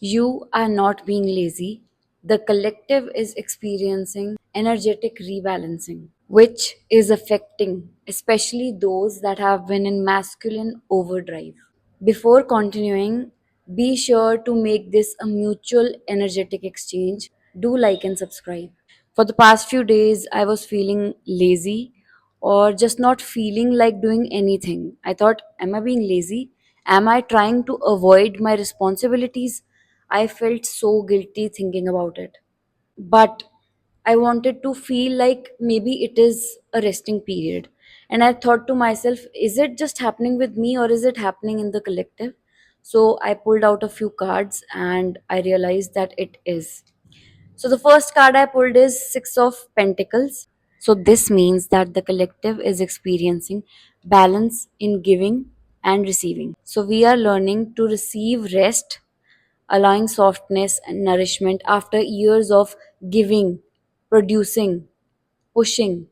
You are not being lazy. The collective is experiencing energetic rebalancing, which is affecting especially those that have been in masculine overdrive. Before continuing, be sure to make this a mutual energetic exchange. Do like and subscribe. For the past few days, I was feeling lazy or just not feeling like doing anything. I thought, am I being lazy? Am I trying to avoid my responsibilities? I felt so guilty thinking about it. But I wanted to feel like maybe it is a resting period. And I thought to myself, is it just happening with me or is it happening in the collective? So I pulled out a few cards and I realized that it is. So the first card I pulled is Six of Pentacles. So this means that the collective is experiencing balance in giving and receiving. So we are learning to receive rest, allowing softness and nourishment after years of giving, producing, pushing.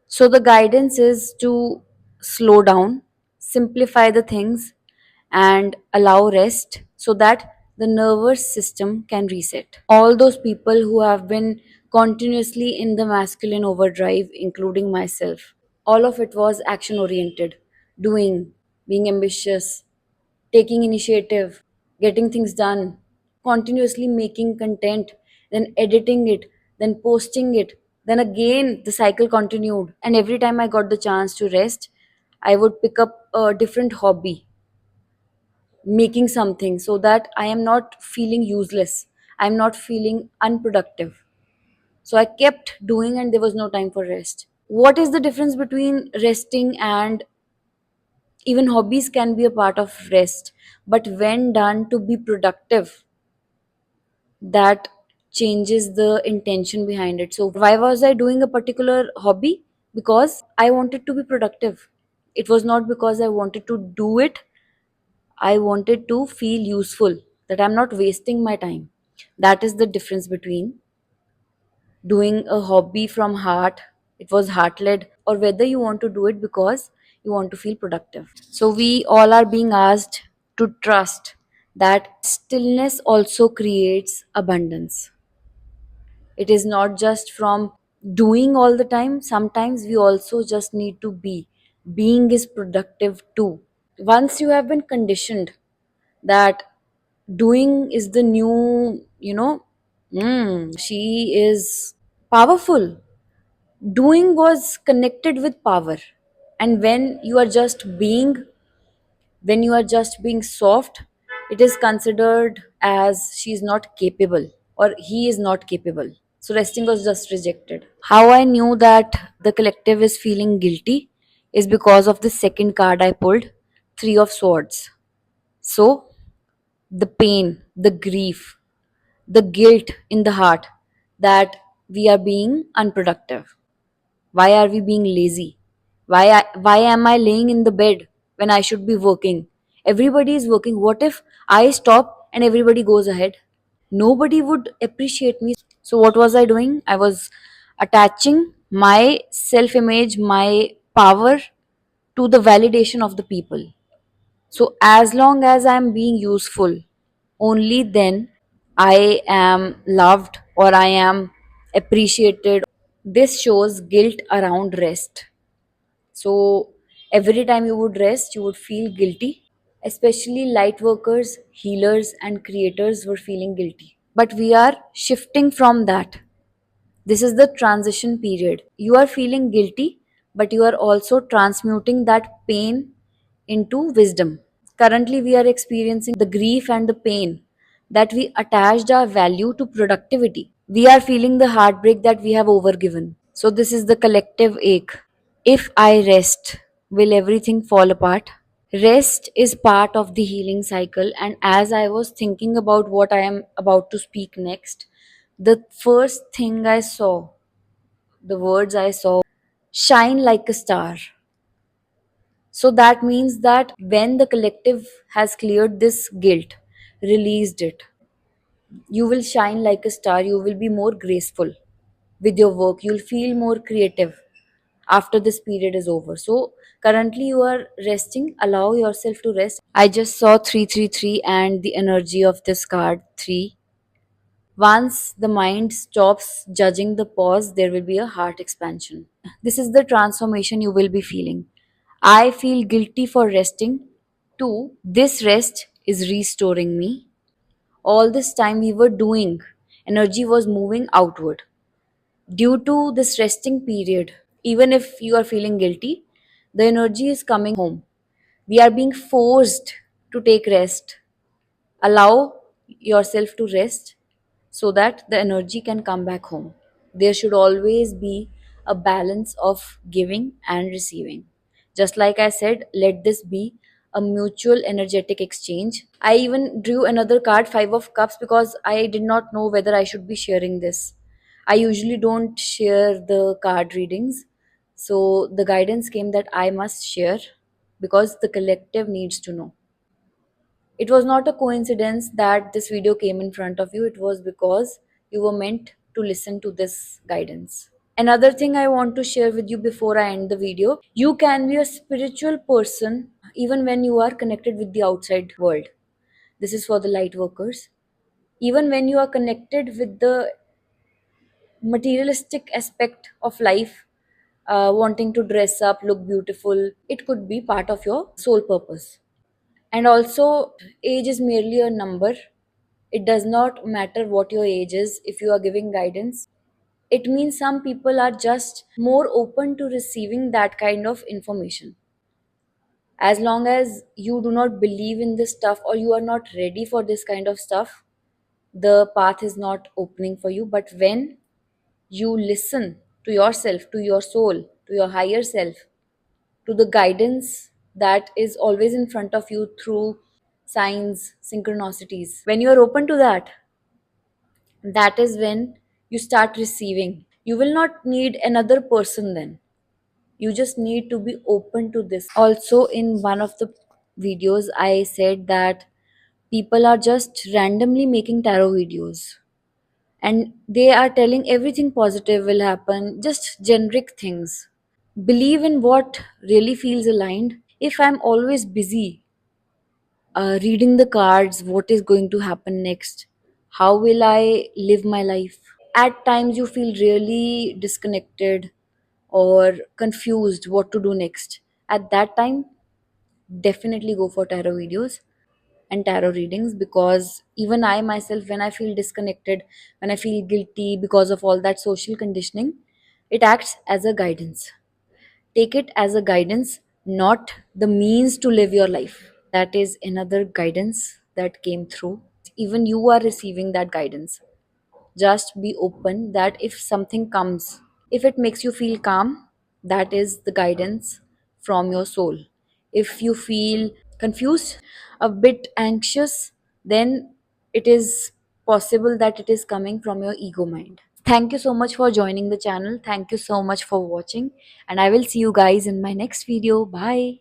So the guidance is to slow down, simplify the things, and allow rest so that the nervous system can reset. All those people who have been continuously in the masculine overdrive, including myself, all of it was action oriented, doing, being ambitious, taking initiative, getting things done, continuously making content, then editing it, then posting it. Then again, the cycle continued. And every time I got the chance to rest, I would pick up a different hobby, making something so that I am not feeling useless. I'm not feeling unproductive. So I kept doing, and there was no time for rest. What is the difference between resting and even hobbies can be a part of rest, but when done to be productive, that changes the intention behind it. So why was I doing a particular hobby? Because I wanted to be productive. It was not because I wanted to do it. I wanted to feel useful, that I'm not wasting my time. That is the difference between doing a hobby from heart, it was heart led, or whether you want to do it because you want to feel productive. So we all are being asked to trust that stillness also creates abundance. It is not just from doing all the time, sometimes we also just need to be. Being is productive too. Once you have been conditioned that doing is the new, she is powerful. Doing was connected with power. And when you are just being, when you are just being soft, it is considered as she is not capable or he is not capable. So resting was just rejected. How I knew that the collective is feeling guilty is because of the second card I pulled, Three of Swords. So the pain, the grief, the guilt in the heart that we are being unproductive. Why are we being lazy? Why am I laying in the bed when I should be working? Everybody is working. What if I stop and everybody goes ahead? Nobody would appreciate me. So what was I doing? I was attaching my self image, my power to the validation of the people. So as long as I'm being useful, only then I am loved or I am appreciated. This shows guilt around rest. So every time you would rest, you would feel guilty. Especially light workers, healers, and creators were feeling guilty. But we are shifting from that. This is the transition period. You are feeling guilty, but you are also transmuting that pain into wisdom. Currently, we are experiencing the grief and the pain that we attached our value to productivity. We are feeling the heartbreak that we have overgiven. So, this is the collective ache. If I rest, will everything fall apart? Rest is part of the healing cycle, and as I was thinking about what I am about to speak next, the first thing I saw, the words I saw, shine like a star. So that means that when the collective has cleared this guilt, released it, you will shine like a star. You will be more graceful with your work. You'll feel more creative after this period is over. So Currently, you are resting. Allow yourself to rest. I just saw 333 and the energy of this card 3. Once the mind stops judging the pause, there will be a heart expansion. This is the transformation you will be feeling. I feel guilty for resting. 2. This rest is restoring me. All this time we were doing, energy was moving outward. Due to this resting period, even if you are feeling guilty, the energy is coming home. We are being forced to take rest. Allow yourself to rest so that the energy can come back home. There should always be a balance of giving and receiving. Just like I said, let this be a mutual energetic exchange. I even drew another card, Five of Cups, because I did not know whether I should be sharing this. I usually don't share the card readings. So the guidance came that I must share because the collective needs to know. It was not a coincidence that this video came in front of you. It was because you were meant to listen to this guidance. Another thing I want to share with you before I end the video, you can be a spiritual person even when you are connected with the outside world. This is for the light workers. Even when you are connected with the materialistic aspect of life, wanting to dress up, look beautiful, it could be part of your soul purpose. And also, age is merely a number. It does not matter what your age is if you are giving guidance. It means some people are just more open to receiving that kind of information. As long as you do not believe in this stuff or you are not ready for this kind of stuff, the path is not opening for you. But when you listen to yourself, to your soul, to your higher self, to the guidance that is always in front of you through signs, synchronicities. When you are open to that, that is when you start receiving. You will not need another person then. You just need to be open to this. Also, in one of the videos, I said that people are just randomly making tarot videos and they are telling everything positive will happen, just generic things. Believe in what really feels aligned. If I'm always busy reading the cards, what is going to happen next, how will I live my life, at times you feel really disconnected or confused what to do next. At that time, definitely go for tarot videos and tarot readings, because even I myself, when I feel disconnected, when I feel guilty because of all that social conditioning, it acts as a guidance. Take it as a guidance, not the means to live your life. That is another guidance that came through. Even you are receiving that guidance. Just be open that if something comes, if it makes you feel calm, that is the guidance from your soul. If you feel confused, a bit anxious, then it is possible that it is coming from your ego mind. Thank you so much for joining the channel. Thank you so much for watching, and I will see you guys in my next video. Bye.